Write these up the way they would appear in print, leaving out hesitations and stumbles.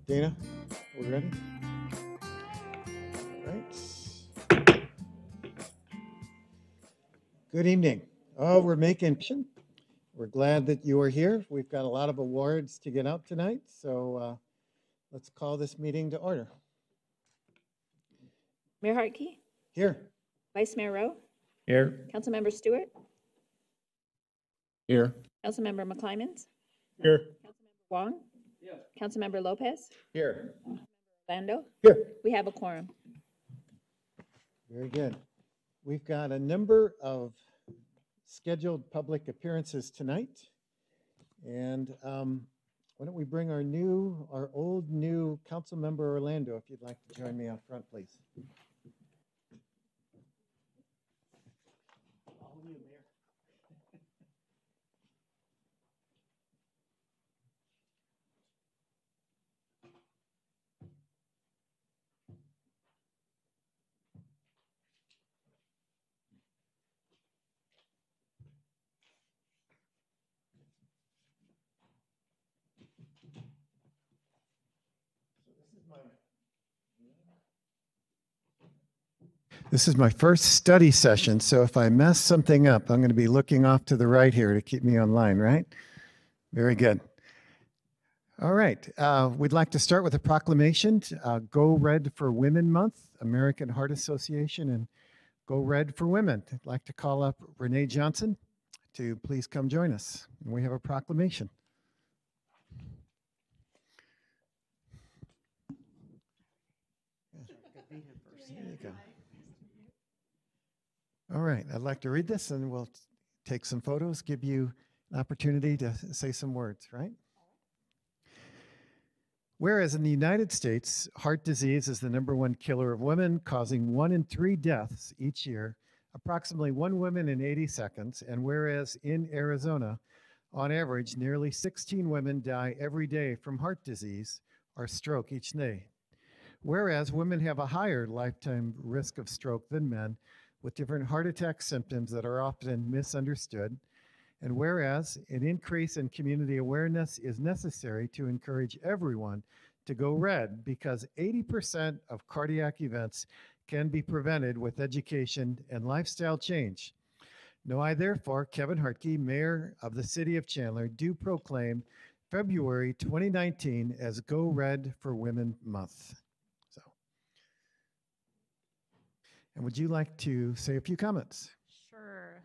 Dana, we're ready? All right. Good evening. Oh, we're glad that you are here. We've got a lot of awards to get out tonight, so let's call this meeting to order. Mayor Hartke? Here. Vice Mayor Rowe? Here. Councilmember Stewart? Here. Councilmember McClymans? Here. Councilmember Wong? Yeah. Councilmember Lopez? Here. Orlando? Here. We have a quorum. Very good. We've got a number of scheduled public appearances tonight. And why don't we bring our old new council member Orlando, if you'd like to join me out front, please. All of you, Mayor. This is my first study session, so if I mess something up, I'm going to be looking off to the right here to keep me online, right? Very good. All right. We'd like to start with a proclamation. Go Red for Women Month, American Heart Association, and Go Red for Women. I'd like to call up Renee Johnson to please come join us. And we have a proclamation. There you go. All right, I'd like to read this and we'll take some photos, give you an opportunity to say some words, right? Whereas in the United States, heart disease is the #1 killer of women, causing 1 in 3 deaths each year, approximately 1 woman in 80 seconds. And whereas in Arizona, on average, nearly 16 women die every day from heart disease or stroke each day. Whereas women have a higher lifetime risk of stroke than men, with different heart attack symptoms that are often misunderstood. And whereas an increase in community awareness is necessary to encourage everyone to go red, because 80% of cardiac events can be prevented with education and lifestyle change. Now I therefore, Kevin Hartke, Mayor of the City of Chandler, do proclaim February 2019 as Go Red for Women Month. And would you like to say a few comments? Sure.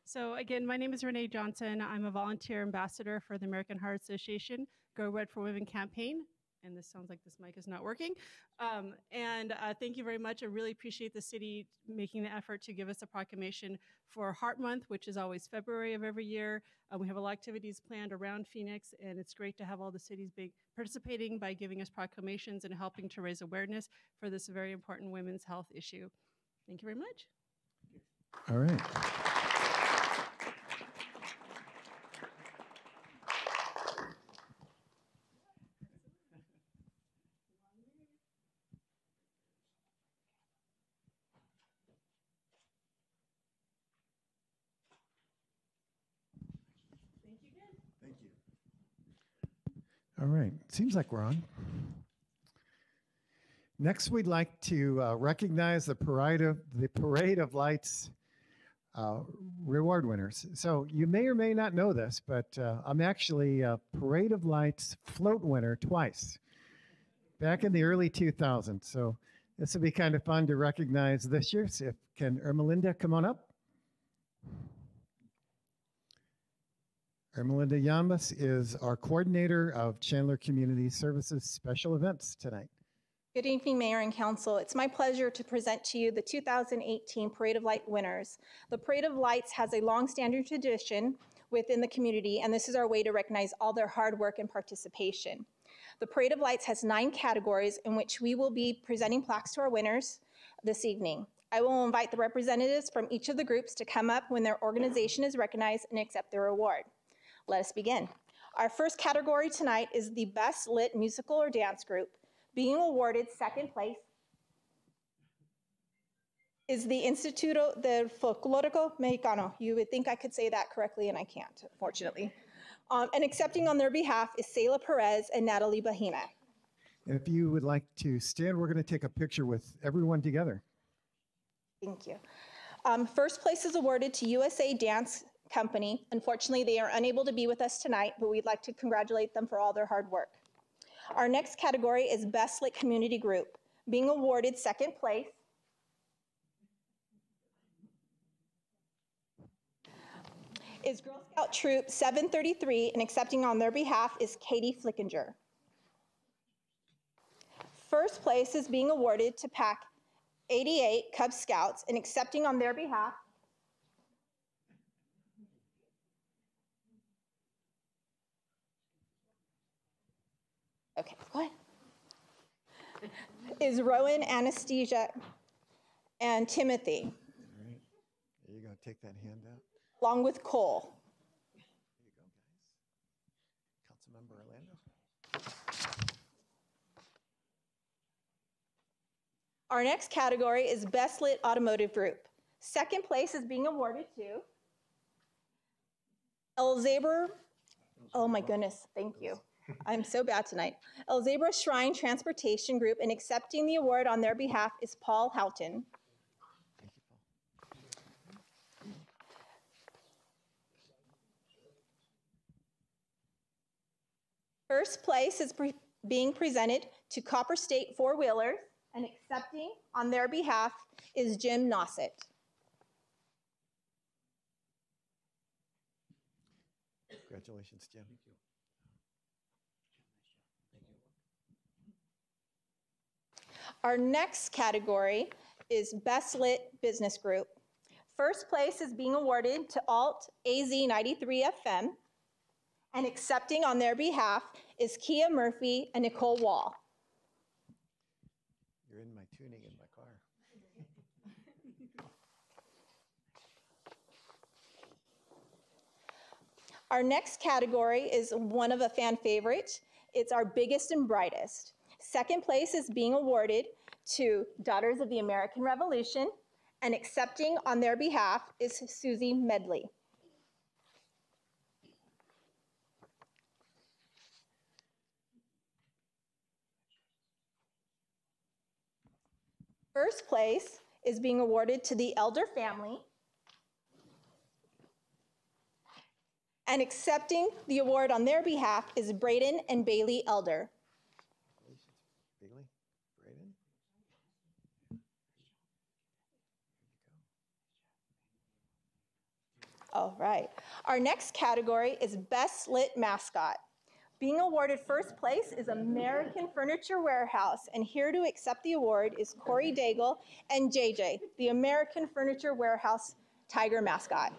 So again, my name is Renee Johnson. I'm a volunteer ambassador for the American Heart Association Go Red for Women campaign. And this sounds like this mic is not working. Thank you very much. I really appreciate the city making the effort to give us a proclamation for Heart Month, which is always February of every year. We have a lot of activities planned around Phoenix, and it's great to have all the cities participating by giving us proclamations and helping to raise awareness for this very important women's health issue. Thank you very much. All right. Thank you again. Thank you. All right. Seems like we're on. Next, we'd like to recognize the Parade of Lights reward winners. So you may or may not know this, but I'm actually a Parade of Lights float winner twice, back in the early 2000s. So this will be kind of fun to recognize this year. So can Ermelinda come on up? Ermelinda Llamas is our coordinator of Chandler Community Services special events tonight. Good evening, Mayor and Council. It's my pleasure to present to you the 2018 Parade of Light winners. The Parade of Lights has a long-standing tradition within the community, and this is our way to recognize all their hard work and participation. The Parade of Lights has 9 categories in which we will be presenting plaques to our winners this evening. I will invite the representatives from each of the groups to come up when their organization is recognized and accept their award. Let us begin. Our first category tonight is the Best Lit Musical or Dance Group. Being awarded second place is the Instituto del Folclórico Mexicano. You would think I could say that correctly, and I can't, unfortunately. And accepting on their behalf is Selah Perez and Natalie Bahina. If you would like to stand, we're going to take a picture with everyone together. Thank you. First place is awarded to USA Dance Company. Unfortunately, they are unable to be with us tonight, but we'd like to congratulate them for all their hard work. Our next category is Best Lit Community Group. Being awarded second place is Girl Scout Troop 733, and accepting on their behalf is Katie Flickinger. First place is being awarded to Pack 88 Cub Scouts, and accepting on their behalf go ahead, is Rowan, Anastasia, and Timothy. All right. Are you going to take that handout? Along with Cole. Here you go, guys. Councilmember Orlando. Our next category is Best Lit Automotive Group. Second place is being awarded to Elzabra, oh my goodness, thank you. I'm so bad tonight. Elzabra Shrine Transportation Group, and accepting the award on their behalf is Paul Houghton. Thank you, Paul. First place is being presented to Copper State Four Wheelers, and accepting on their behalf is Jim Nossett. Congratulations, Jim. Thank you. Our next category is Best Lit Business Group. First place is being awarded to Alt AZ 93 FM, and accepting on their behalf is Kia Murphy and Nicole Wall. You're in my tuning in my car. Our next category is one of a fan favorite. It's our biggest and brightest. Second place is being awarded to Daughters of the American Revolution, and accepting on their behalf is Susie Medley. First place is being awarded to the Elder family, and accepting the award on their behalf is Braden and Bailey Elder. Bailey, Braden. All right. Our next category is Best Lit Mascot. Being awarded first place is American Furniture Warehouse, and here to accept the award is Corey Daigle and JJ, the American Furniture Warehouse Tiger mascot.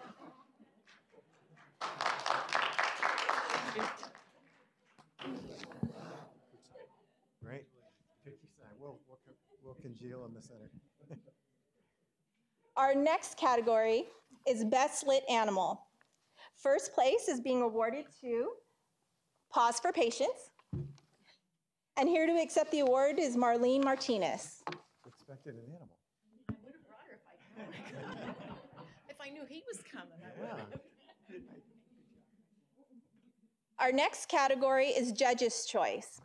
Great. We'll congeal in the center. Our next category is Best Lit Animal. First place is being awarded to Pause for Patience. And here to accept the award is Marlene Martinez. Expected an animal. I would have brought her if I knew he was coming. Yeah. Our next category is Judge's Choice.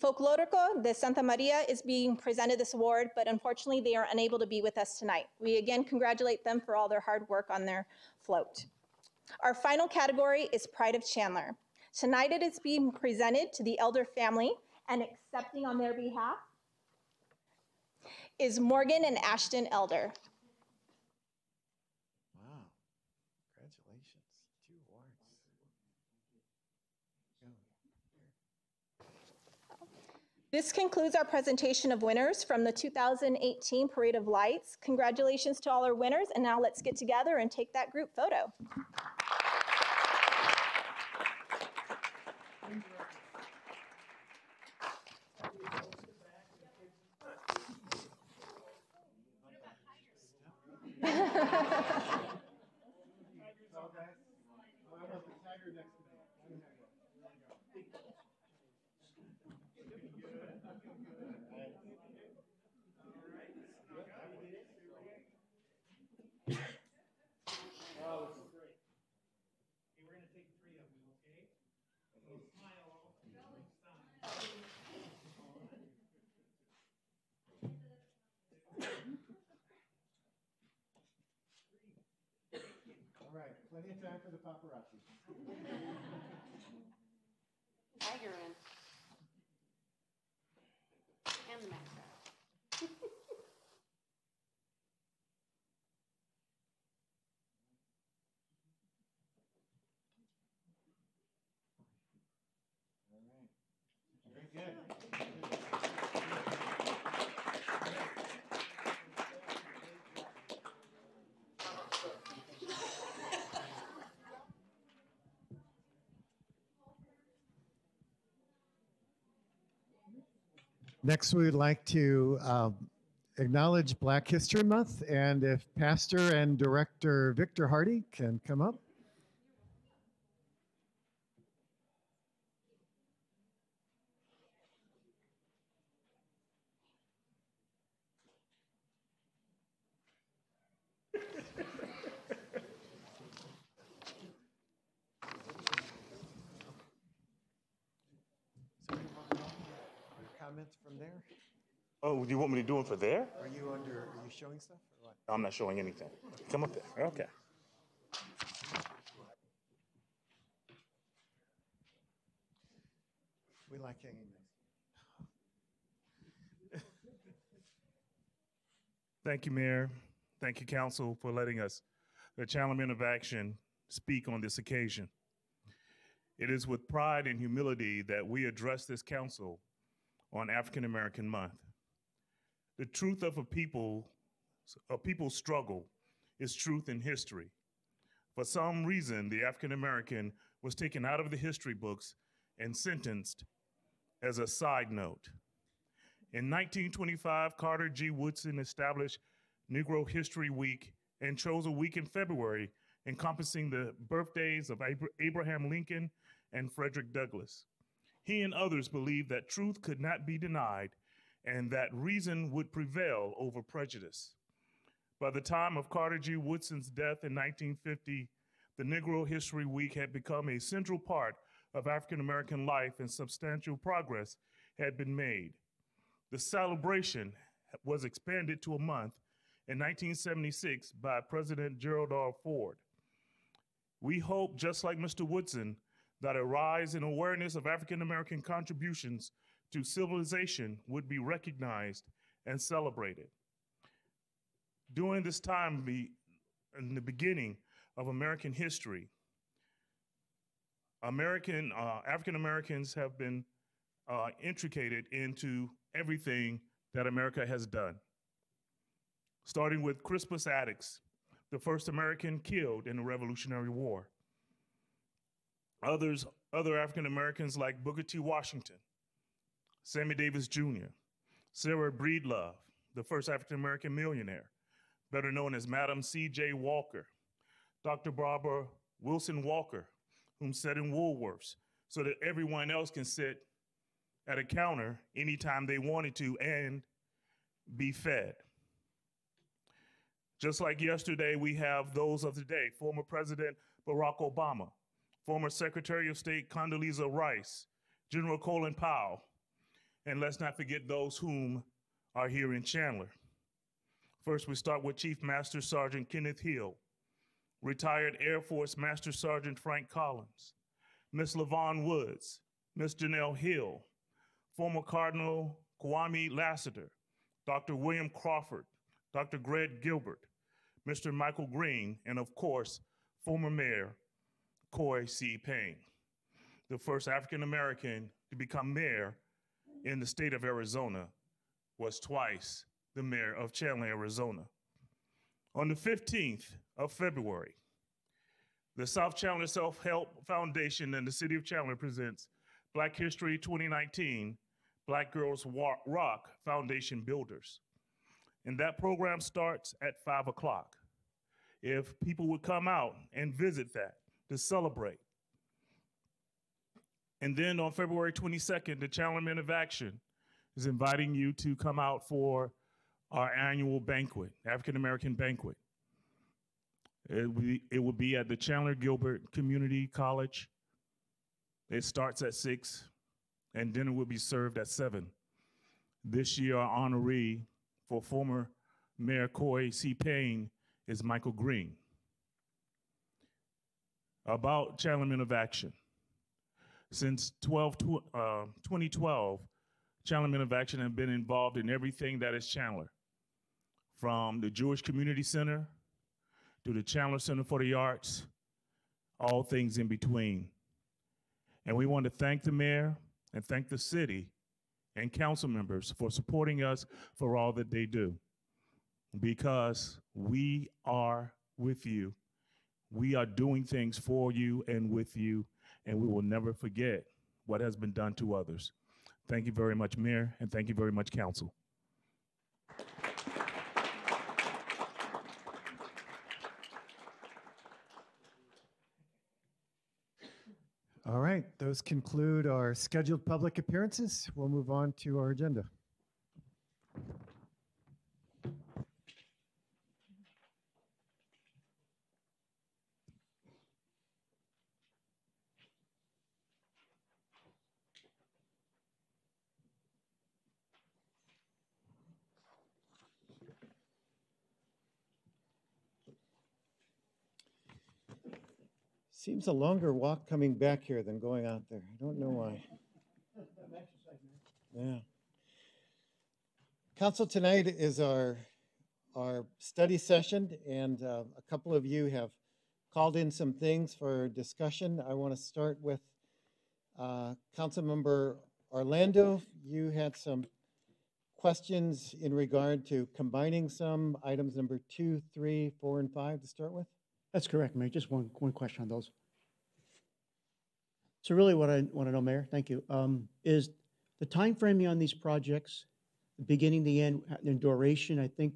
Folclórico de Santa Maria is being presented this award, but unfortunately they are unable to be with us tonight. We again congratulate them for all their hard work on their float. Our final category is Pride of Chandler. Tonight it is being presented to the Elder family, and accepting on their behalf is Morgan and Ashton Elder. Wow. Congratulations. 2 awards. This concludes our presentation of winners from the 2018 Parade of Lights. Congratulations to all our winners, and now let's get together and take that group photo. Plenty of time for the paparazzi. Tiger in. And the mascot. Very good. Next, we would like to acknowledge Black History Month, and if Pastor and Director Victor Hardy can come up. Comments from there? Oh, do you want me to do them for there? Are you showing stuff or what? I'm not showing anything. Come up there. Okay. We like hanging next. Thank you, Mayor. Thank you, Council, for letting us, the Chandler Men of Action, speak on this occasion. It is with pride and humility that we address this council on African American Month. The truth of a people's struggle is truth in history. For some reason, the African American was taken out of the history books and sentenced as a side note. In 1925, Carter G. Woodson established Negro History Week and chose a week in February encompassing the birthdays of Abraham Lincoln and Frederick Douglass. He and others believed that truth could not be denied and that reason would prevail over prejudice. By the time of Carter G. Woodson's death in 1950, the Negro History Week had become a central part of African American life and substantial progress had been made. The celebration was expanded to a month in 1976 by President Gerald R. Ford. We hope, just like Mr. Woodson, that a rise in awareness of African American contributions to civilization would be recognized and celebrated. During this time, in the beginning of American history, African Americans have been intricated into everything that America has done. Starting with Crispus Attucks, the first American killed in the Revolutionary War. Other African Americans like Booker T. Washington, Sammy Davis Jr., Sarah Breedlove, the first African American millionaire, better known as Madam C.J. Walker, Dr. Barbara Wilson Walker, whom sat in Woolworths so that everyone else can sit at a counter anytime they wanted to and be fed. Just like yesterday, we have those of today, former President Barack Obama, former Secretary of State Condoleezza Rice, General Colin Powell, and let's not forget those whom are here in Chandler. First, we start with Chief Master Sergeant Kenneth Hill, retired Air Force Master Sergeant Frank Collins, Miss LaVon Woods, Miss Janelle Hill, former Cardinal Kwame Lassiter, Dr. William Crawford, Dr. Greg Gilbert, Mr. Michael Green, and of course, former Mayor Coy C. Payne, the first African American to become mayor in the state of Arizona, was twice the mayor of Chandler, Arizona. On the 15th of February, the South Chandler Self-Help Foundation and the City of Chandler presents Black History 2019 Black Girls Rock Foundation Builders. And that program starts at 5 o'clock. If people would come out and visit that to celebrate. And then on February 22nd, the Chandler Men of Action is inviting you to come out for our annual banquet, African American banquet. It will be at the Chandler Gilbert Community College. It starts at 6, and dinner will be served at 7. This year, our honoree for former Mayor Coy C. Payne is Michael Green. about Chandler Men of Action. Since 2012, Chandler Men of Action have been involved in everything that is Chandler, from the Jewish Community Center to the Chandler Center for the Arts, all things in between. And we want to thank the mayor and thank the city and council members for supporting us for all that they do, because we are with you. We are doing things for you and with you, and we will never forget what has been done to others. Thank you very much, Mayor, and thank you very much, Council. All right, those conclude our scheduled public appearances. We'll move on to our agenda. Seems a longer walk coming back here than going out there. I don't know why. Yeah. Council, tonight is our study session, and a couple of you have called in some things for discussion. I want to start with Councilmember Orlando. You had some questions in regard to combining some items number 2, 3, 4, and 5 to start with. That's correct, Mayor. Just one question on those. So really what I want to know, Mayor, thank you, is the time framing on these projects, the beginning, the end, and duration. I think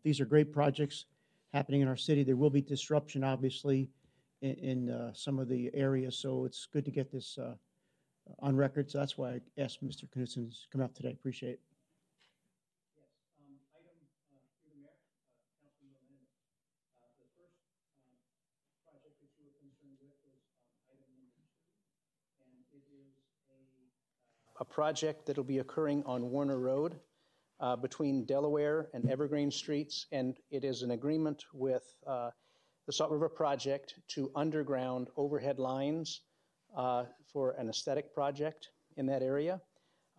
these are great projects happening in our city. There will be disruption, obviously, in some of the areas, so it's good to get this on record. So that's why I asked Mr. Knudsen to come out today. Appreciate it. A project that will be occurring on Warner Road between Delaware and Evergreen Streets, and it is an agreement with the Salt River Project to underground overhead lines for an aesthetic project in that area.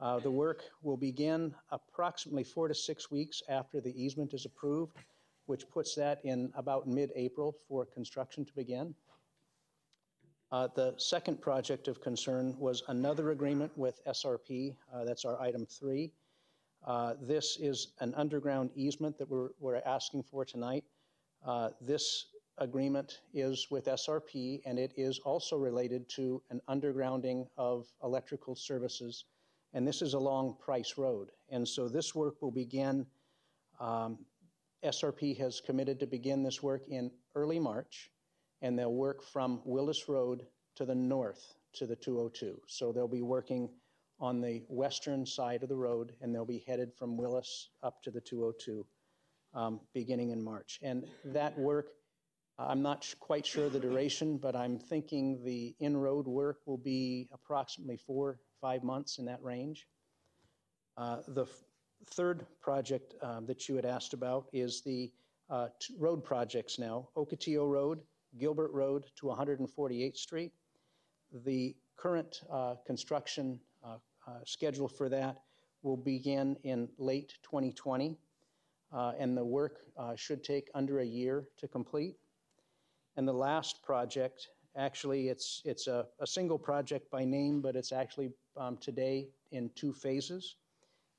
The work will begin approximately 4 to 6 weeks after the easement is approved, which puts that in about mid-April for construction to begin. The second project of concern was another agreement with SRP. That's our item 3. This is an underground easement that we're asking for tonight. This agreement is with SRP, and it is also related to an undergrounding of electrical services. And this is along Price Road. And so this work will begin, SRP has committed to begin this work in early March, and they'll work from Willis Road to the north to the 202. So they'll be working on the western side of the road, and they'll be headed from Willis up to the 202 beginning in March. And that work, I'm not quite sure the duration, but I'm thinking the in-road work will be approximately 4 or 5 months, in that range. The third project that you had asked about is the road projects now, Ocotillo Road, Gilbert Road to 148th Street. The current construction schedule for that will begin in late 2020, and the work should take under a year to complete. And the last project, actually it's a single project by name, but it's actually today in 2 phases,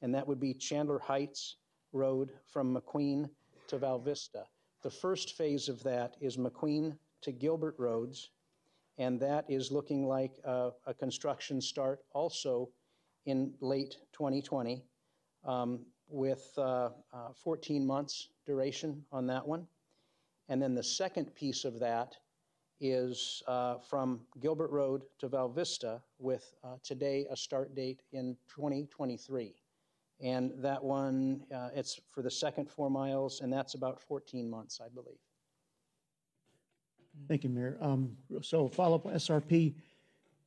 and that would be Chandler Heights Road from McQueen to Val Vista. The first phase of that is McQueen to Gilbert Roads, and that is looking like a construction start also in late 2020 with 14 months duration on that one. And then the second piece of that is from Gilbert Road to Val Vista with today a start date in 2023. And that one, it's for the second 4 miles, and that's about 14 months, I believe. Thank you, Mayor. So follow-up on SRP.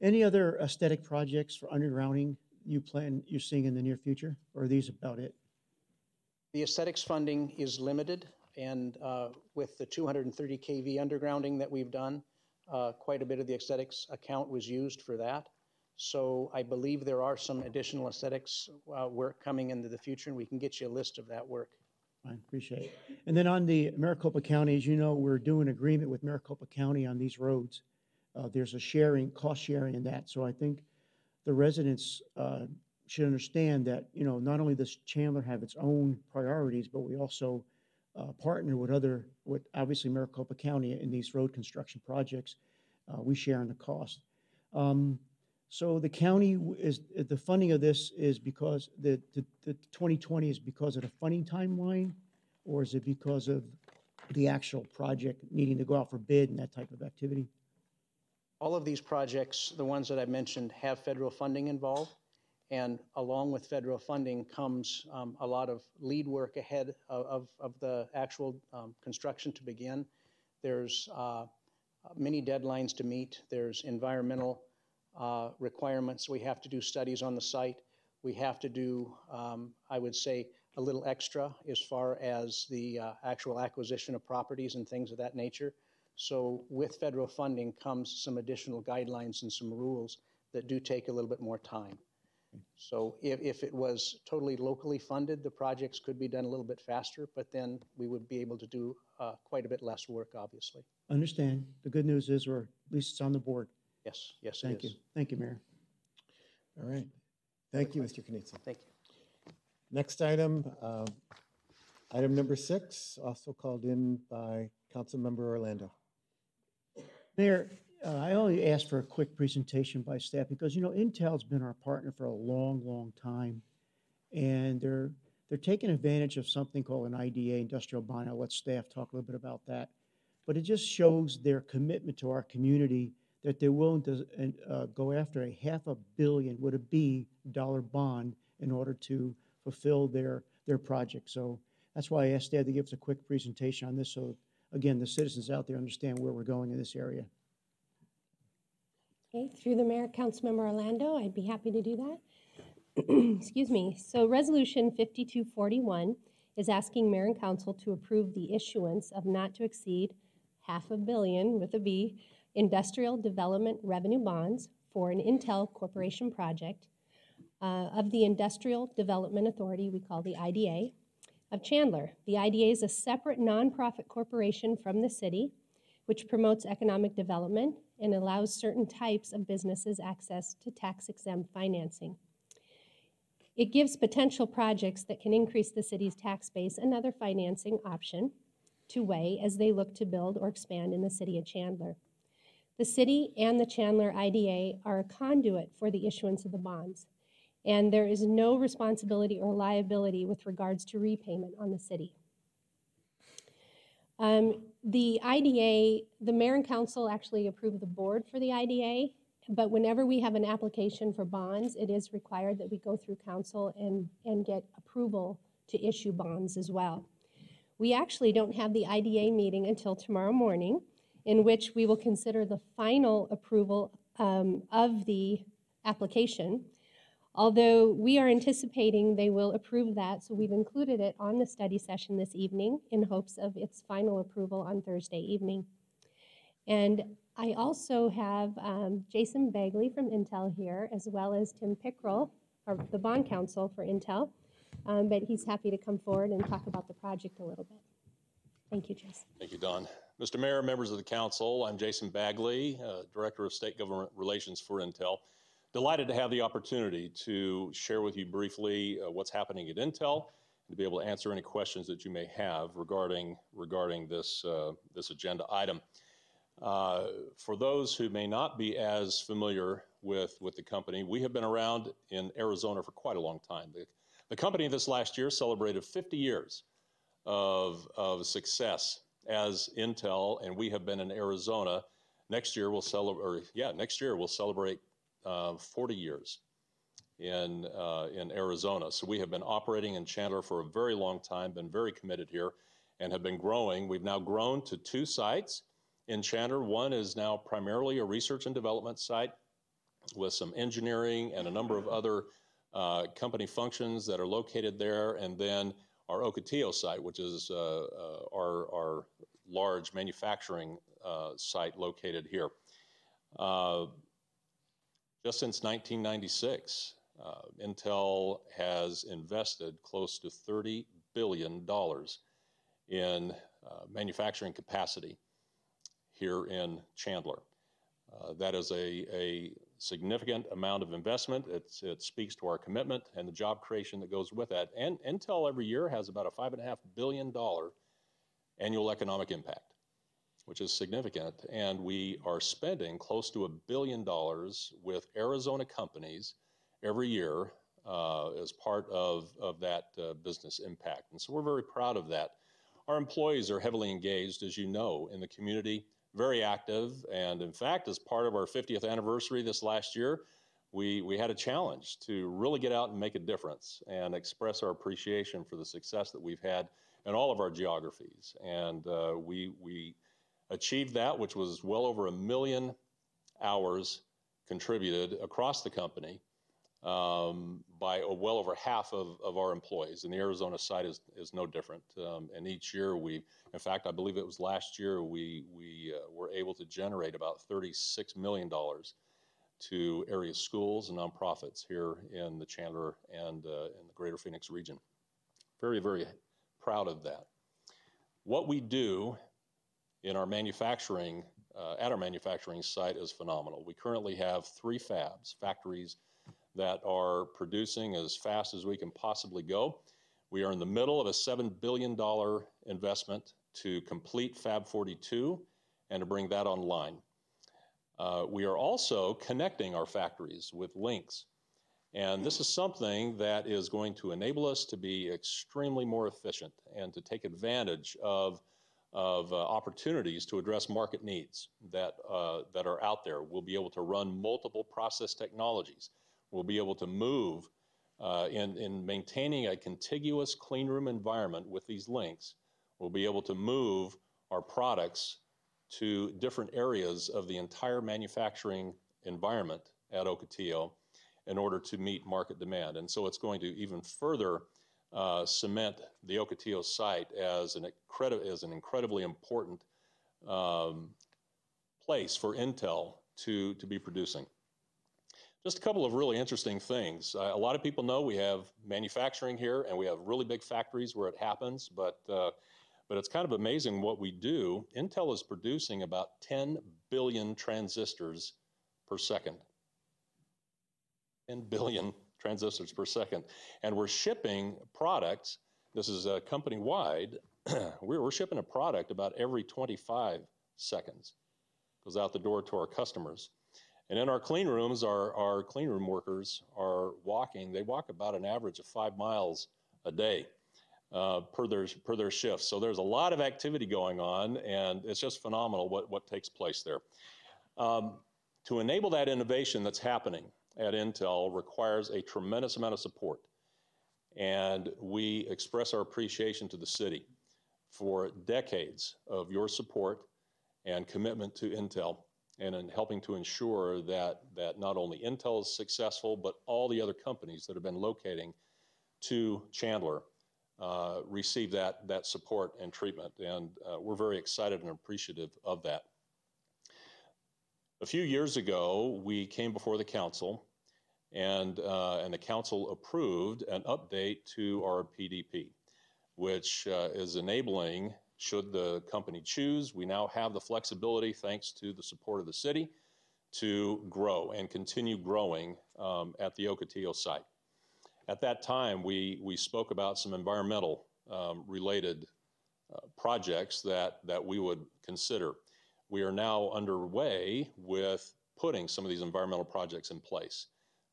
Any other aesthetic projects for undergrounding you're seeing in the near future, or are these about it? The aesthetics funding is limited, and with the 230 kV undergrounding that we've done, quite a bit of the aesthetics account was used for that. So I believe there are some additional aesthetics work coming into the future, and we can get you a list of that work. I appreciate it. And then on the Maricopa County, as you know, we're doing agreement with Maricopa County on these roads. There's a sharing, cost sharing in that. So I think the residents should understand that, you know, not only does Chandler have its own priorities, but we also partner with obviously Maricopa County in these road construction projects. We share in the cost. So the county the funding of this is because the 2020 is because of the funding timeline, or is it because of the actual project needing to go out for bid and that type of activity? All of these projects, the ones that I mentioned, have federal funding involved. And along with federal funding comes a lot of lead work ahead of the actual construction to begin. There's many deadlines to meet. There's environmental requirements. We have to do studies on the site. We have to do, I would say, a little extra as far as the actual acquisition of properties and things of that nature. So with federal funding comes some additional guidelines and some rules that do take a little bit more time. So if it was totally locally funded, the projects could be done a little bit faster, but then we would be able to do quite a bit less work, obviously. Understand. The good news is, or at least it's on the board. Yes, yes, Thank you. Thank you, Mayor. All right. Thank you, Mr. Knudsen. Thank you. Next item, item number 6, also called in by Councilmember Orlando. Mayor, I only asked for a quick presentation by staff because, you know, Intel's been our partner for a long, long time. And they're taking advantage of something called an IDA, industrial bond. I'll let staff talk a little bit about that. But it just shows their commitment to our community, that they're willing to go after a $500 million dollar bond in order to fulfill their project. So that's why I asked Dad to give us a quick presentation on this. So again, the citizens out there understand where we're going in this area. Okay, through the mayor, Councilmember Orlando, I'd be happy to do that. Excuse me. So Resolution 5241 is asking mayor and council to approve the issuance of not to exceed $500 million with a B industrial development revenue bonds for an Intel Corporation project of the Industrial Development Authority, we call the IDA, of Chandler. The IDA is a separate nonprofit corporation from the city, which promotes economic development and allows certain types of businesses access to tax-exempt financing. It gives potential projects that can increase the city's tax base another financing option to weigh as they look to build or expand in the city of Chandler. The city and the Chandler IDA are a conduit for the issuance of the bonds, and there is no responsibility or liability with regards to repayment on the city. The IDA, the mayor and council actually approve the board for the IDA, but whenever we have an application for bonds, it is required that we go through council and get approval to issue bonds as well. We actually don't have the IDA meeting until tomorrow morning, in which we will consider the final approval of the application. Although we are anticipating they will approve that, so we've included it on the study session this evening in hopes of its final approval on Thursday evening. And I also have Jason Bagley from Intel here, as well as Tim Pickrell, the bond counsel for Intel, but he's happy to come forward and talk about the project a little bit. Thank you, Jason. Thank you, Don. Mr. Mayor, members of the council, I'm Jason Bagley, Director of State Government Relations for Intel. Delighted to have the opportunity to share with you briefly what's happening at Intel and to be able to answer any questions that you may have regarding this, this agenda item. For those who may not be as familiar with the company, we have been around in Arizona for quite a long time. The company this last year celebrated 50 years of success as Intel, and we have been in Arizona. Next year we'll celebrate 40 years in Arizona. So we have been operating in Chandler for a very long time, been very committed here, and have been growing. We've now grown to 2 sites in Chandler. One is now primarily a research and development site with some engineering and a number of other company functions that are located there. And then our Ocotillo site, which is our large manufacturing site located here. Just since 1996, Intel has invested close to $30 billion in manufacturing capacity here in Chandler. That is a significant amount of investment. It speaks to our commitment and the job creation that goes with that. And Intel every year has about a $5.5 billion annual economic impact, which is significant. And we are spending close to $1 billion with Arizona companies every year as part of that business impact. And so we're very proud of that. Our employees are heavily engaged, as you know, in the community, very active. And in fact, as part of our 50th anniversary this last year, we had a challenge to really get out and make a difference and express our appreciation for the success that we've had in all of our geographies. And we achieved that, which was well over 1 million hours contributed across the company by well over half of our employees. And the Arizona site is no different. And each year in fact, I believe it was last year, we were able to generate about $36 million to area schools and nonprofits here in the Chandler and in the greater Phoenix region. Very, very proud of that. What we do in our manufacturing, at our manufacturing site is phenomenal. We currently have 3 factories that are producing as fast as we can possibly go. We are in the middle of a $7 billion investment to complete Fab 42 and to bring that online. We are also connecting our factories with links. And this is something that is going to enable us to be extremely more efficient and to take advantage of opportunities to address market needs that are out there. We'll be able to run multiple process technologies. We'll be able to move in maintaining a contiguous clean room environment with these links. We'll be able to move our products to different areas of the entire manufacturing environment at Ocotillo in order to meet market demand. And so it's going to even further cement the Ocotillo site as an incredibly important place for Intel to be producing. Just a couple of really interesting things. A lot of people know we have manufacturing here and we have really big factories where it happens, but it's kind of amazing what we do. Intel is producing about 10 billion transistors per second. 10 billion transistors per second. And we're shipping products, this is company-wide, we're shipping a product about every 25 seconds. Goes out the door to our customers. And in our clean rooms, our clean room workers are walking. They walk about an average of 5 miles a day per their shifts. So there's a lot of activity going on, and it's just phenomenal what takes place there. To enable that innovation that's happening at Intel requires a tremendous amount of support. And we express our appreciation to the city for decades of your support and commitment to Intel, and in helping to ensure that not only Intel is successful, but all the other companies that have been locating to Chandler receive that support and treatment. And we're very excited and appreciative of that. A few years ago, we came before the council, and the council approved an update to our PDP, which is enabling, should the company choose, we now have the flexibility, thanks to the support of the city, to grow and continue growing at the Ocotillo site. At that time, we spoke about some environmental related projects that we would consider. We are now underway with putting some of these environmental projects in place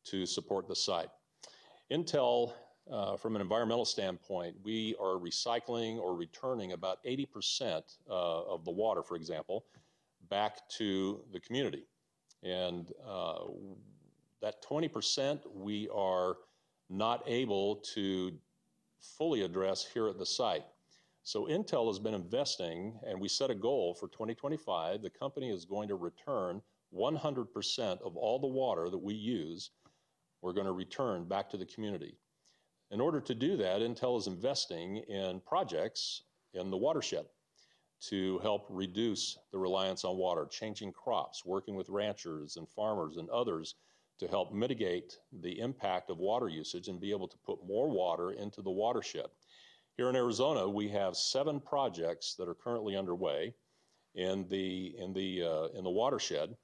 to support the site. Intel, from an environmental standpoint, we are recycling or returning about 80% of the water, for example, back to the community. And that 20% we are not able to fully address here at the site. So Intel has been investing, and we set a goal for 2025. The company is going to return 100% of all the water that we use. We're going to return back to the community. In order to do that, Intel is investing in projects in the watershed to help reduce the reliance on water, changing crops, working with ranchers and farmers and others to help mitigate the impact of water usage and be able to put more water into the watershed. Here in Arizona, we have 7 projects that are currently underway in the watershed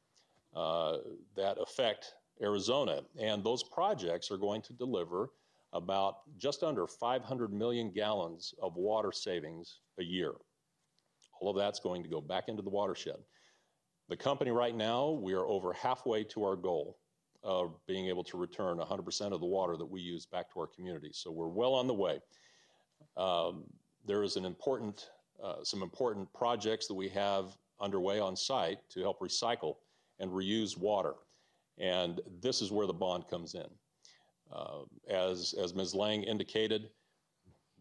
that affect Arizona, and those projects are going to deliver about just under 500 million gallons of water savings a year. All of that's going to go back into the watershed. The company right now, we are over halfway to our goal of being able to return 100% of the water that we use back to our community. So we're well on the way. There is some important projects that we have underway on site to help recycle and reuse water. And this is where the bond comes in. As Ms. Lang indicated,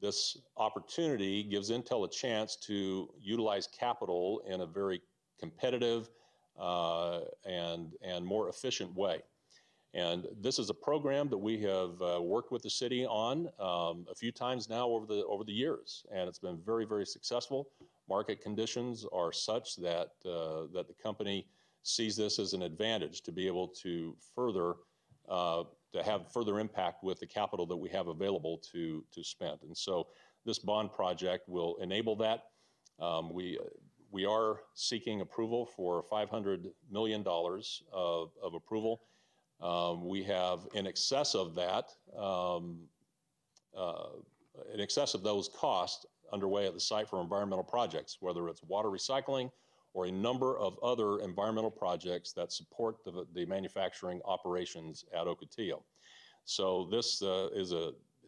this opportunity gives Intel a chance to utilize capital in a very competitive and more efficient way. And this is a program that we have worked with the city on a few times now over the years, and it's been very, very successful. Market conditions are such that that the company sees this as an advantage to be able to have further impact with the capital that we have available to spend. And so this bond project will enable that. We are seeking approval for $500 million of approval. We have in excess of that, in excess of those costs underway at the site for environmental projects, whether it's water recycling or a number of other environmental projects that support the manufacturing operations at Ocotillo. So this is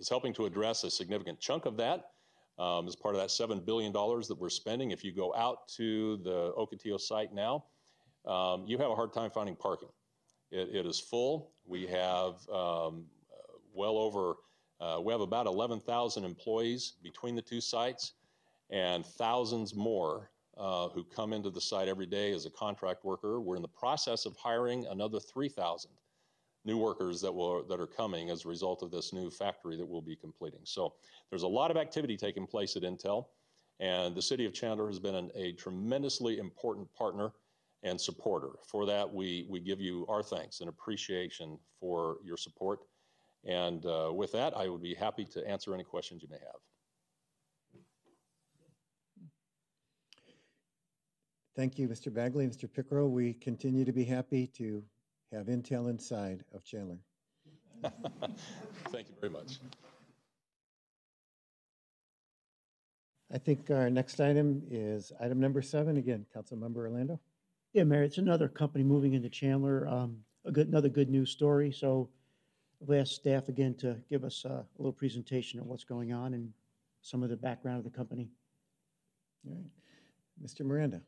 helping to address a significant chunk of that as part of that $7 billion that we're spending. If you go out to the Ocotillo site now, you have a hard time finding parking. It is full. We have we have about 11,000 employees between the two sites and thousands more who come into the site every day as a contract worker. We're in the process of hiring another 3,000 new workers that are coming as a result of this new factory that we'll be completing. So there's a lot of activity taking place at Intel, and the city of Chandler has been a tremendously important partner and supporter. For that, we give you our thanks and appreciation for your support. And with that, I would be happy to answer any questions you may have. Thank you, Mr. Bagley. Mr. Pickrell, we continue to be happy to have Intel inside of Chandler. Thank you very much. I think our next item is item number 7. Again, Councilmember Orlando. Yeah, Mayor, it's another company moving into Chandler. Another good news story. So I've asked staff again to give us a little presentation of what's going on and some of the background of the company. All right. Mr. Miranda.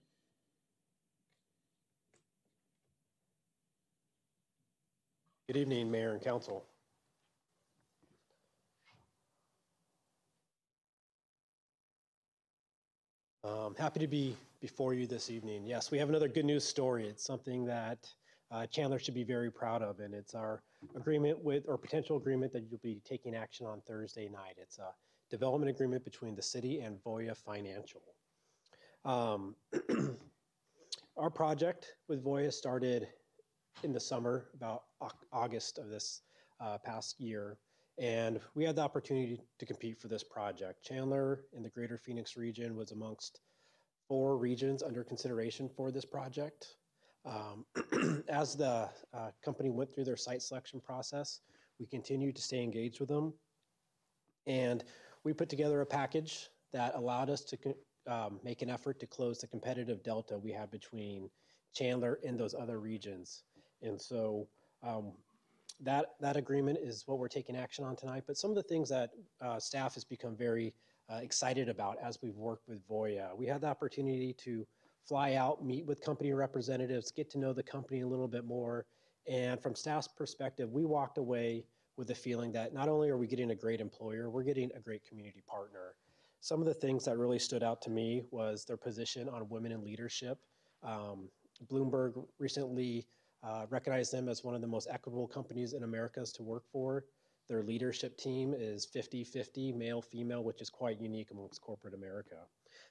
Good evening, Mayor and Council. Happy to be before you this evening. Yes, we have another good news story. It's something that Chandler should be very proud of, and it's our agreement with, or potential agreement that you'll be taking action on Thursday night. It's a development agreement between the city and Voya Financial. Our project with Voya started in the summer, about August of this past year, and we had the opportunity to compete for this project. Chandler in the greater Phoenix region was amongst 4 regions under consideration for this project. As the company went through their site selection process, we continued to stay engaged with them, and we put together a package that allowed us to make an effort to close the competitive delta we have between Chandler and those other regions. And so that agreement is what we're taking action on tonight. But some of the things that staff has become very excited about as we've worked with Voya. We had the opportunity to fly out, meet with company representatives, get to know the company a little bit more. And from staff's perspective, we walked away with the feeling that not only are we getting a great employer, we're getting a great community partner. Some of the things that really stood out to me was their position on women in leadership. Bloomberg recently recognized them as one of the most equitable companies in America to work for. Their leadership team is 50-50, male, female, which is quite unique amongst corporate America.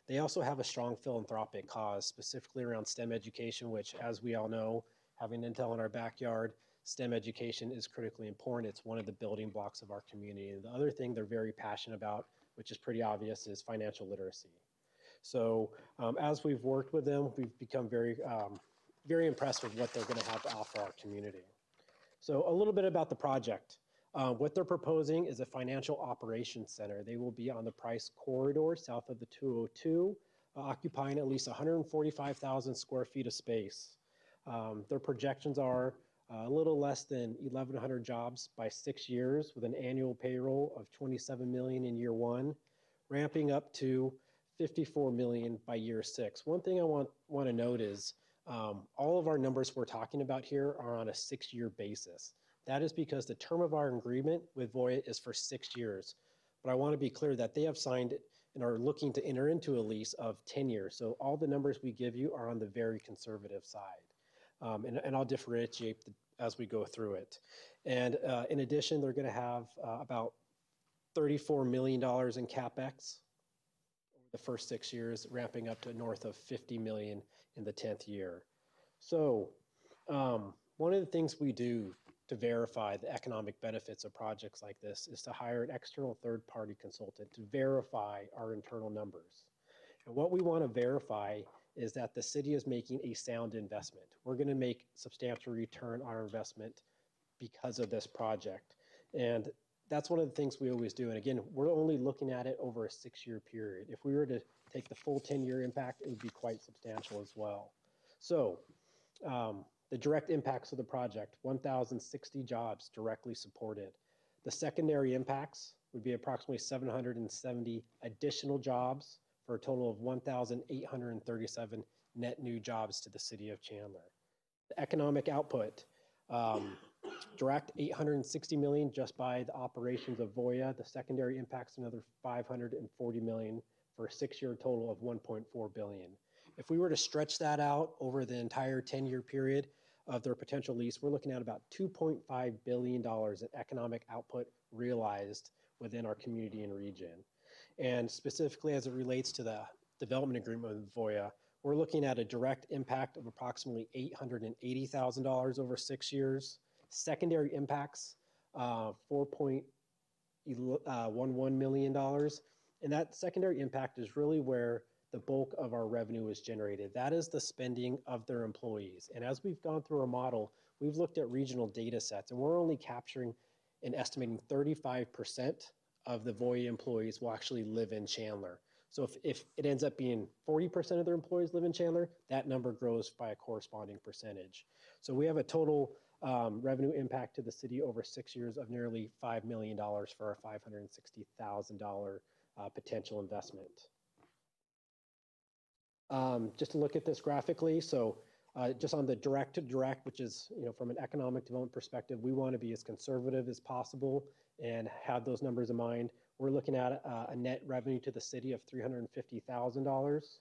They also have a strong philanthropic cause, specifically around STEM education, which, as we all know, having Intel in our backyard, STEM education is critically important. It's one of the building blocks of our community. And the other thing they're very passionate about, which is pretty obvious, is financial literacy. So as we've worked with them, we've become very impressed with what they're going to have to offer our community. So a little bit about the project. What they're proposing is a financial operations center. They will be on the Price Corridor south of the 202, occupying at least 145,000 square feet of space. Their projections are a little less than 1,100 jobs by 6 years, with an annual payroll of $27 million in year 1, ramping up to $54 million by year 6. One thing I want to note is all of our numbers we're talking about here are on a 6-year basis. That is because the term of our agreement with Voya is for 6 years. But I want to be clear that they have signed and are looking to enter into a lease of 10 years. So all the numbers we give you are on the very conservative side. And I'll differentiate as we go through it. And in addition, they're going to have about $34 million in CapEx over the first 6 years, ramping up to north of $50 million in the 10th year. So one of the things we do to verify the economic benefits of projects like this is to hire an external third-party consultant to verify our internal numbers. And what we want to verify is that the city is making a sound investment. We're going to make substantial return on our investment because of this project. And that's one of the things we always do. And again, we're only looking at it over a 6-year period. If we were to take the full 10-year impact, it would be quite substantial as well. So the direct impacts of the project, 1,060 jobs directly supported. The secondary impacts would be approximately 770 additional jobs for a total of 1,837 net new jobs to the city of Chandler. The economic output, direct $860 million just by the operations of Voya. The secondary impacts another $540 million for a 6-year total of $1.4 billion. If we were to stretch that out over the entire 10-year period of their potential lease, we're looking at about $2.5 billion in economic output realized within our community and region. And specifically as it relates to the development agreement with Voya, we're looking at a direct impact of approximately $880,000 over 6 years. Secondary impacts, $4.11 million. And that secondary impact is really where the bulk of our revenue is generated. That is the spending of their employees. And as we've gone through our model, we've looked at regional data sets, and we're only capturing and estimating 35% of the Voya employees will actually live in Chandler. So if it ends up being 40% of their employees live in Chandler, that number grows by a corresponding percentage. So we have a total revenue impact to the city over 6 years of nearly $5 million for a $560,000 potential investment. Just to look at this graphically, so just on the direct to direct, which is, from an economic development perspective, we want to be as conservative as possible and have those numbers in mind. We're looking at a net revenue to the city of $350,000.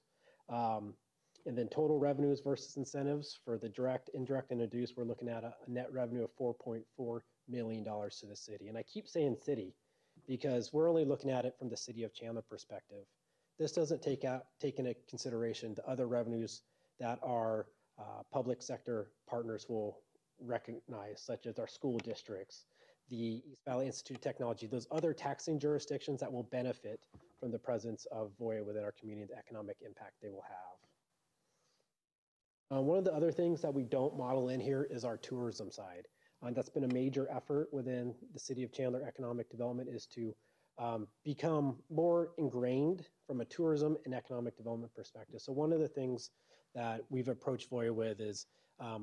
And then total revenues versus incentives for the direct, indirect, and induced, we're looking at a net revenue of $4.4 million to the city. And I keep saying city because we're only looking at it from the city of Chandler perspective. This doesn't take into consideration the other revenues that our public sector partners will recognize, such as our school districts, the East Valley Institute of Technology, those other taxing jurisdictions that will benefit from the presence of Voya within our community, the economic impact they will have. One of the other things that we don't model in here is our tourism side. That's been a major effort within the City of Chandler economic development, is to become more ingrained from a tourism and economic development perspective. So one of the things that we've approached Voya with is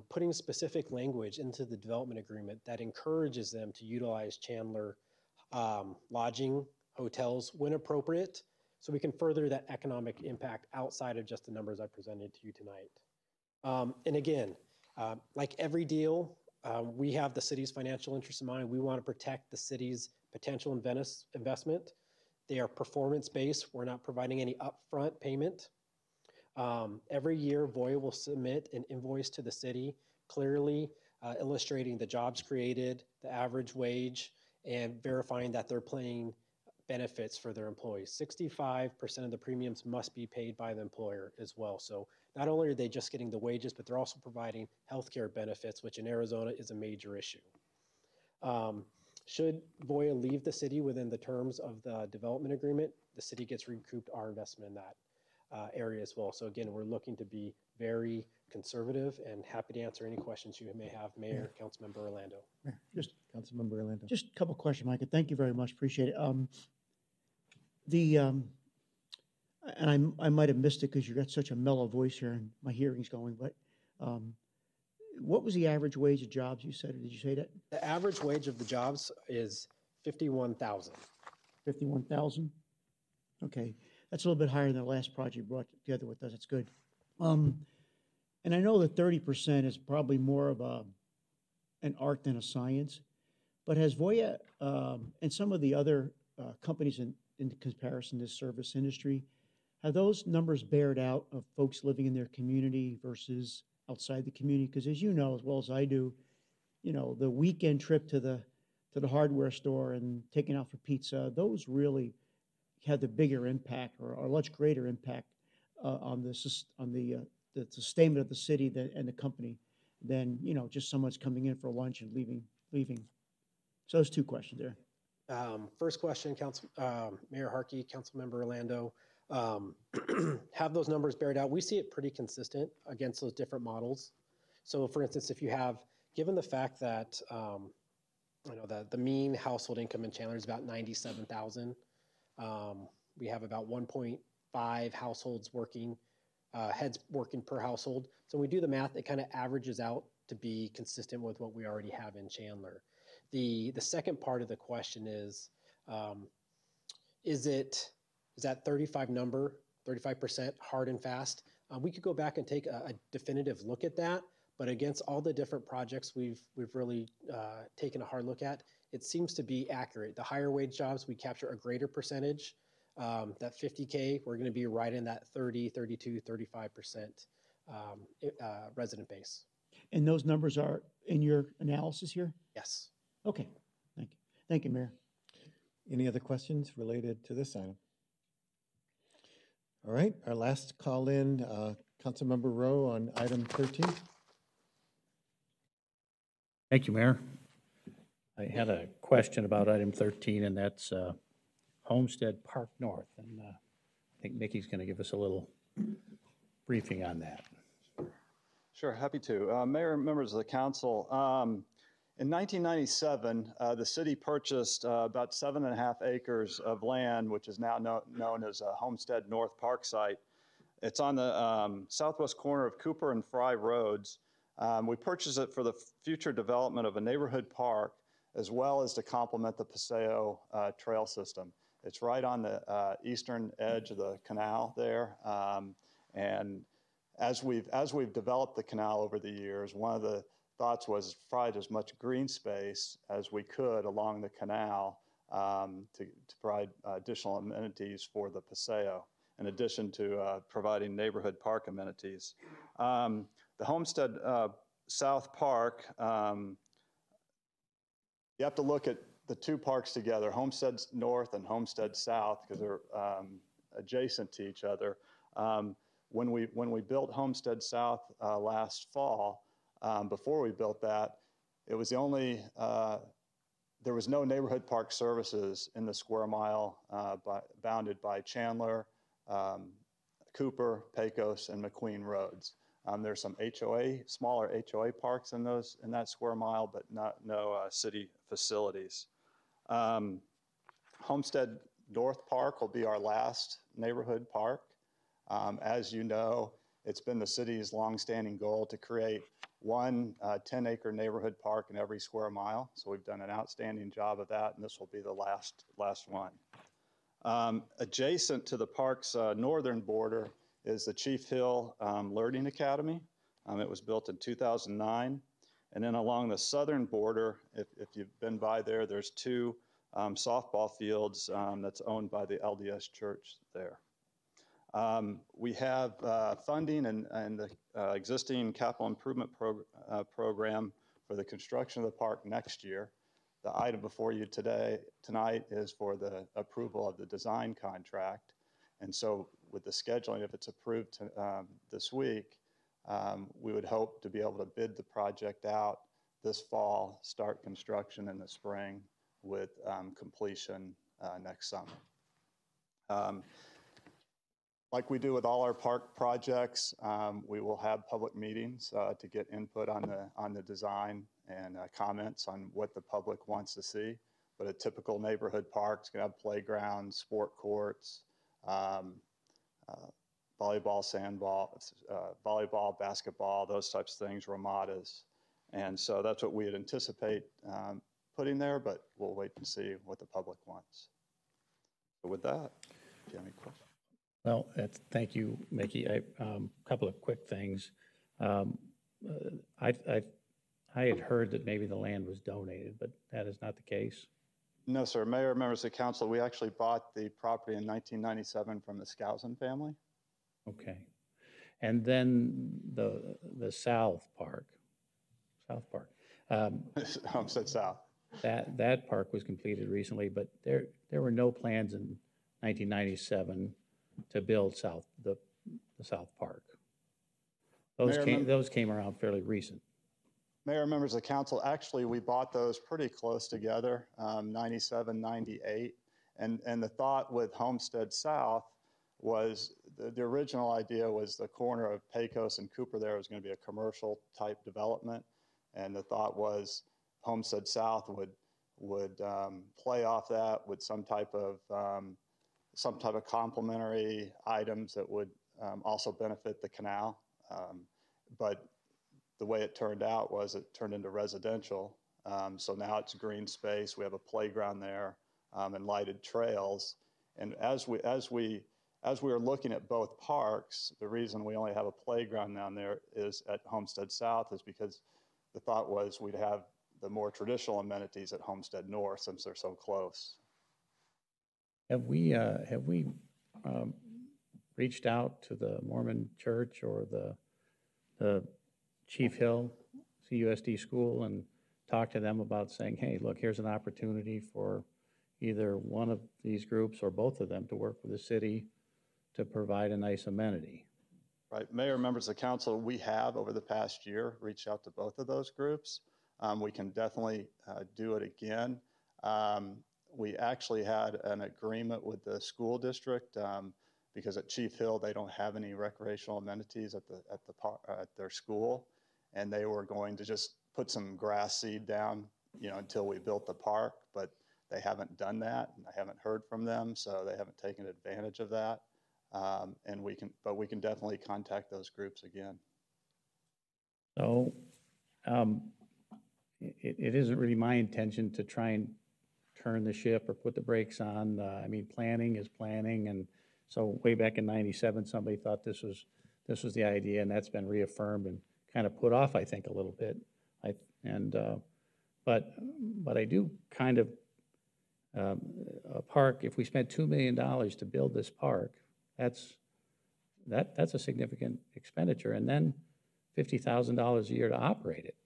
putting specific language into the development agreement that encourages them to utilize Chandler lodging, hotels when appropriate, so we can further that economic impact outside of just the numbers I presented to you tonight. And again, like every deal, we have the city's financial interest in mind. We want to protect the city's potential investment. They are performance-based. We're not providing any upfront payment. Every year, Voya will submit an invoice to the city, clearly illustrating the jobs created, the average wage, and verifying that they're paying benefits for their employees. 65% of the premiums must be paid by the employer as well. So not only are they just getting the wages, but they're also providing healthcare benefits, which in Arizona is a major issue. Should Voya leave the city within the terms of the development agreement, the city gets recouped our investment in that area as well. So again, we're looking to be very conservative and happy to answer any questions you may have, Mayor, Councilmember Orlando. Mayor, just Councilmember Orlando. just a couple questions, Micah. Thank you very much. Appreciate it. And I might have missed it because you got such a mellow voice here and my hearing's going, but what was the average wage of jobs you said, or did you say that? The average wage of the jobs is $51,000. 51,000? Okay, that's a little bit higher than the last project you brought together with us. That's good. And I know that 30% is probably more of an art than a science, but has Voya and some of the other companies in comparison to the service industry, have those numbers bared out of folks living in their community versus outside the community? Because as you know as well as I do, you know, the weekend trip to the hardware store and taking out for pizza, those really have the bigger impact or much greater impact on the sustainment of the city and the company than, you know, just someone's coming in for lunch and leaving. So those two questions there. First question, Mayor Harkey, Councilmember Orlando. Have those numbers bared out? We see it pretty consistent against those different models. So for instance, if you have, given the fact that you know, the mean household income in Chandler is about $97,000, we have about 1.5 households working, heads working per household. So when we do the math, it kind of averages out to be consistent with what we already have in Chandler. The second part of the question is that 35% hard and fast? We could go back and take a definitive look at that, but against all the different projects we've really taken a hard look at, it seems to be accurate. The higher wage jobs, we capture a greater percentage. That 50K, we're going to be right in that 30, 32, 35% resident base. And those numbers are in your analysis here? Yes. Okay, thank you. Thank you, Mayor. Any other questions related to this item? All right, our last call in, Councilmember Rowe on item 13. Thank you, Mayor. I had a question about item 13, and that's Homestead Park North. And I think Mickey's going to give us a little briefing on that. Sure, happy to. Mayor and members of the council, in 1997, the city purchased about 7.5 acres of land, which is now known as Homestead North Park site. It's on the southwest corner of Cooper and Fry Roads. We purchased it for the future development of a neighborhood park, as well as to complement the Paseo trail system. It's right on the eastern edge of the canal there. And as we've developed the canal over the years, one of the thoughts was to provide as much green space as we could along the canal to provide additional amenities for the Paseo, in addition to providing neighborhood park amenities. The Homestead South Park, you have to look at the two parks together, Homestead North and Homestead South, because they're adjacent to each other. When we built Homestead South last fall, before we built that, it was the only, there was no neighborhood park services in the square mile bounded by Chandler, Cooper, Pecos, and McQueen Roads. There's some smaller HOA parks in that square mile, but no city facilities. Homestead North Park will be our last neighborhood park. As you know, it's been the city's longstanding goal to create one 10-acre neighborhood park in every square mile. So we've done an outstanding job of that, and this will be the last one. Adjacent to the park's northern border is the Chief Hill Learning Academy. It was built in 2009. And then along the southern border, if you've been by there, there's two softball fields that's owned by the LDS Church there. We have funding and the existing capital improvement program for the construction of the park next year. The item before you tonight is for the approval of the design contract. And so with the scheduling, if it's approved this week, we would hope to be able to bid the project out this fall, start construction in the spring with completion next summer. Like we do with all our park projects, we will have public meetings to get input on the design and comments on what the public wants to see. But a typical neighborhood park is going to have playgrounds, sport courts, volleyball, volleyball, basketball, those types of things, ramadas. And so that's what we would anticipate putting there, but we'll wait and see what the public wants. So with that, do you have any questions? Well, thank you, Mickey. A couple of quick things. I had heard that maybe the land was donated, but that is not the case. No, sir. Mayor, members of council, we actually bought the property in 1997 from the Skousen family. Okay. And then the South Park. Homestead South. That park was completed recently, but there were no plans in 1997 to build the South Park. Those came around fairly recent. Mayor, members of council, actually, we bought those pretty close together, 97, 98. And the thought with Homestead South was the original idea was the corner of Pecos and Cooper there was going to be a commercial type development. And the thought was Homestead South would play off that with some type of complementary items that would also benefit the canal. But the way it turned out was it turned into residential. So now it's green space. We have a playground there and lighted trails. And as we are looking at both parks, the reason we only have a playground down there is at Homestead South is because the thought was we'd have the more traditional amenities at Homestead North since they're so close. Have we reached out to the Mormon Church or the Chief Hill CUSD school and talked to them about saying, hey, look, here's an opportunity for either one of these groups or both of them to work with the city to provide a nice amenity? Right, Mayor, members of council, we have over the past year reached out to both of those groups. We can definitely do it again. We actually had an agreement with the school district because at Chief Hill they don't have any recreational amenities at their school, and they were going to just put some grass seed down, until we built the park. But they haven't done that, and I haven't heard from them, so they haven't taken advantage of that. But we can definitely contact those groups again. So it isn't really my intention to try and turn the ship or put the brakes on. I mean, planning is planning, and so way back in '97, somebody thought this was the idea, and that's been reaffirmed and kind of put off, I think, a little bit. But I do kind of a park. If we spent $2 million to build this park, that's a significant expenditure, and then $50,000 a year to operate it.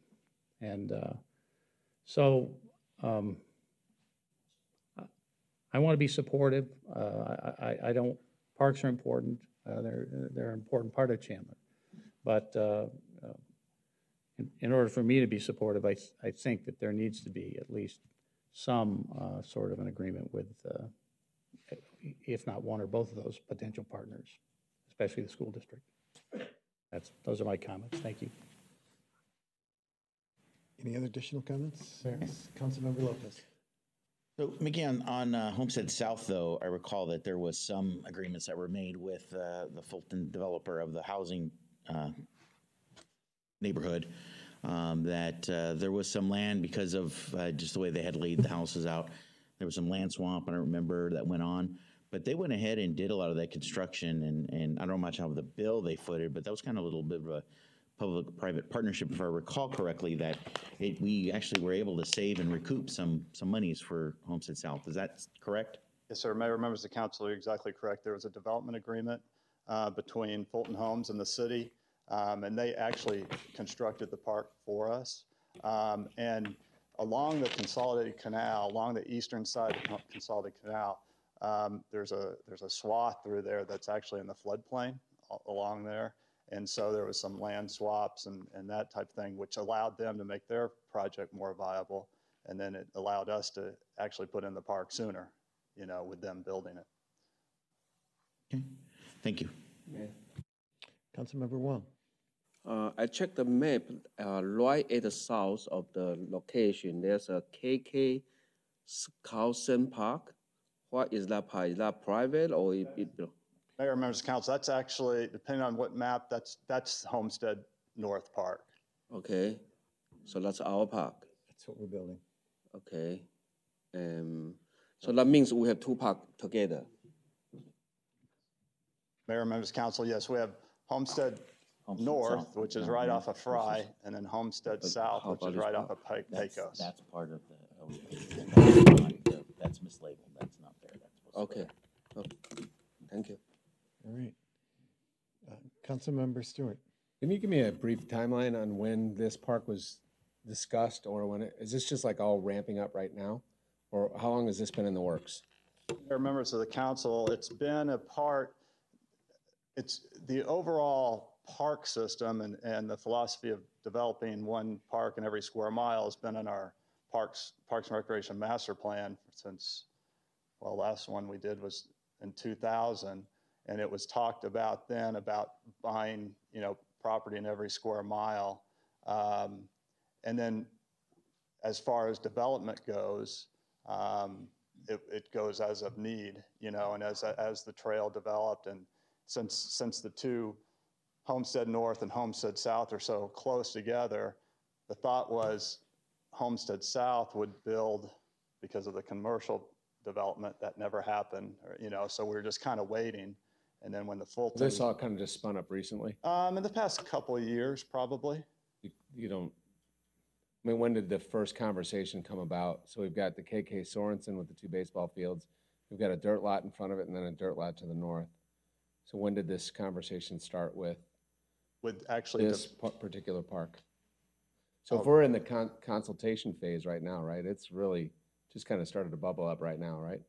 And so I want to be supportive. I don't. Parks are important. They're an important part of Chandler, but in order for me to be supportive, I think that there needs to be at least some sort of an agreement with, if not one or both of those potential partners, especially the school district. Those are my comments. Thank you. Any other additional comments? Yes. Councilmember Lopez. So, again, on Homestead South, though, I recall that there was some agreements that were made with the Fulton developer of the housing neighborhood, that there was some land because of just the way they had laid the houses out. There was some land swamp, I don't remember, that went on. But they went ahead and did a lot of that construction, and I don't know much how the bill they footed, but that was kind of a little bit of a public-private partnership, if I recall correctly, that we actually were able to save and recoup some monies for Homestead South. Is that correct? Yes, sir. Mayor, members of the council, you're exactly correct. There was a development agreement between Fulton Homes and the city, and they actually constructed the park for us. And along the Consolidated Canal, along the eastern side of the Consolidated Canal, there's a swath through there that's actually in the floodplain along there. And so there was some land swaps and that type of thing, which allowed them to make their project more viable. And then it allowed us to actually put in the park sooner, you know, with them building it. Okay, thank you. Yeah. Councilmember Wong. I checked the map, right at the south of the location, there's a KK Skousen Park. What is that park? Is that private or it? Mayor, members of council, that's actually, depending on what map, that's Homestead North Park. Okay, so that's our park. That's what we're building. Okay, so that means we have two parks together. Mayor, members of council, yes, we have Homestead North, South, which is right off of Fry, and then Homestead South, which is right off of Pecos. That's part of that's mislabeled. That's not there. That's okay. Thank you. All right. Councilmember Stewart. Can you give me a brief timeline on when this park was discussed, or when is this just like all ramping up right now? Or how long has this been in the works? Mayor, members of the council, it's been a part, it's the overall park system and the philosophy of developing one park in every square mile has been in our Parks and Recreation Master Plan since, well, last one we did was in 2000. And it was talked about then about buying, you know, property in every square mile. And then as far as development goes, it goes as of need, you know, and as the trail developed. And since the two, Homestead North and Homestead South, are so close together, the thought was Homestead South would build because of the commercial development that never happened, or, you know, so we were just kind of waiting. And then when the full This all kind of just spun up recently? In the past couple of years, probably. You don't, I mean, when did the first conversation come about? So we've got the KK Sorensen with the two baseball fields. We've got a dirt lot in front of it and then a dirt lot to the north. So when did this conversation start with actually this particular park? So if we're in the consultation phase right now, right, it's really just kind of started to bubble up right now, right?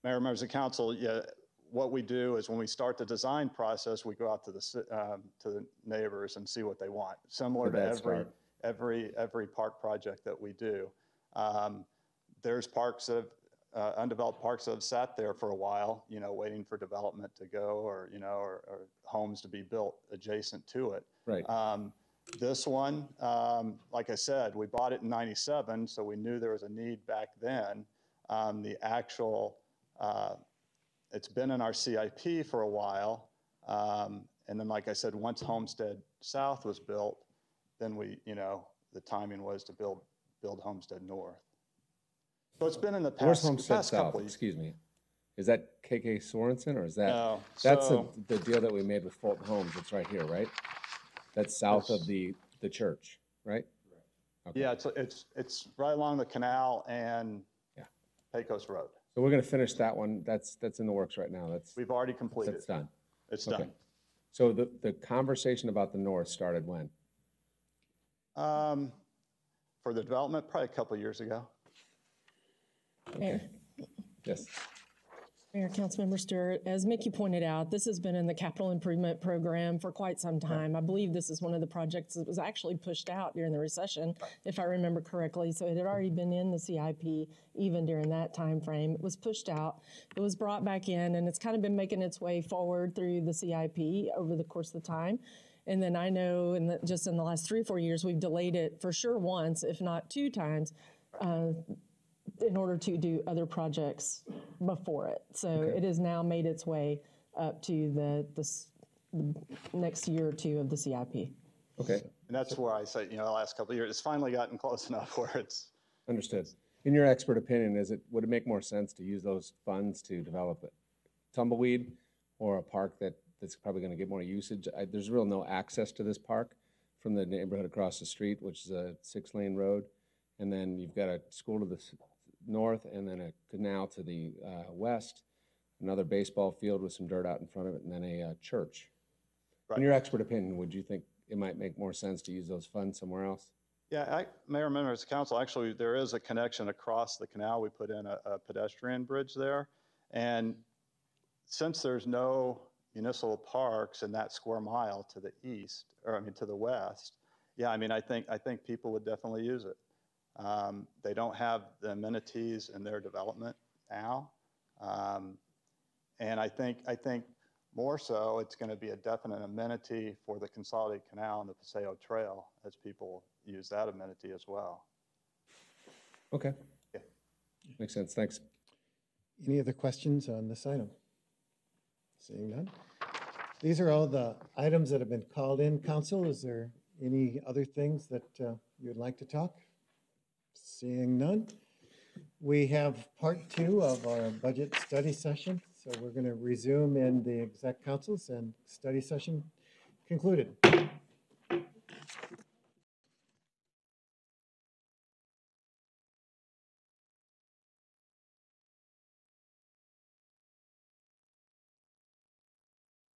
Mayor, members of council, yeah, what we do is when we start the design process, we go out to the neighbors and see what they want, similar to every park project that we do. There's parks that have, undeveloped parks that have sat there for a while, you know, waiting for development to go, or, you know, or homes to be built adjacent to it. Right. This one, like I said, we bought it in '97, so we knew there was a need back then. The actual, it's been in our CIP for a while. And then, like I said, once Homestead South was built, then we, you know, the timing was to build Homestead North. So it's been in the past, Where's Homestead past South? couple of, Excuse me. Is that KK Sorensen, or is that? No, that's so- the deal that we made with Fulton Homes. It's right here, right? That's south of the church, right? Okay. Yeah, it's right along the canal and Pecos Road. So we're going to finish that one. That's in the works right now. We've already completed. That's done. It's Okay. done. So the conversation about the north started when? For the development, probably a couple of years ago. Mayor. Yes. Mayor, Councilmember Stewart, as Mickey pointed out, this has been in the capital improvement program for quite some time. I believe this is one of the projects that was actually pushed out during the recession, if I remember correctly. So it had already been in the CIP even during that time frame. It was pushed out. It was brought back in, and it's kind of been making its way forward through the CIP over the course of the time. And then I know just in the last 3 or 4 years, we've delayed it for sure once, if not 2 times, in order to do other projects before it. So it has now made its way up to the next year or 2 of the CIP. Okay. And that's where I say, you know, the last couple of years, it's finally gotten close enough where it's. Understood. In your expert opinion, would it make more sense to use those funds to develop a tumbleweed or a park that's probably going to get more usage? There's real no access to this park from the neighborhood across the street, which is a 6-lane road. And then you've got a school to the north, and then a canal to the west, another baseball field with some dirt out in front of it, and then a church. Right. In your expert opinion, would you think it might make more sense to use those funds somewhere else? Yeah, Mayor, members of council, actually, there is a connection across the canal. We put in a pedestrian bridge there. And since there's no municipal parks in that square mile to the east, or I mean, to the west, yeah, I mean, I think people would definitely use it. They don't have the amenities in their development now. And I think more so, it's going to be a definite amenity for the Consolidated Canal and the Paseo Trail as people use that amenity as well. Okay. Yeah. Makes sense. Thanks. Any other questions on this item? Seeing none. These are all the items that have been called in, Council. Is there any other things that you'd like to talk? Seeing none. We have part 2 of our budget study session. So we're going to resume in the exec councils and study session concluded.